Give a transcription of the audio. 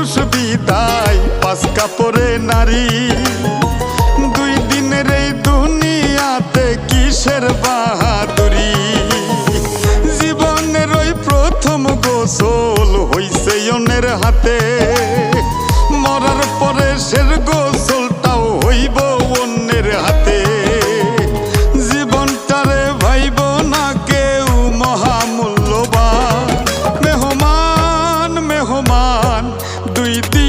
পুরুষ বিদায় পাঁচ কাপড়ে নারী। দুই দিনের এই দুনিয়াতে কিসের বাহাদুরি। জীবনের ওই প্রথম গোসল হইছে অন্যের হাতে, মরার পরে শের গোসলটাও হইব অন্যের হাতে। জীবনটারে ভাইব না কেউ মহামূল্যবান। মেহমান মেহমান দুই দিন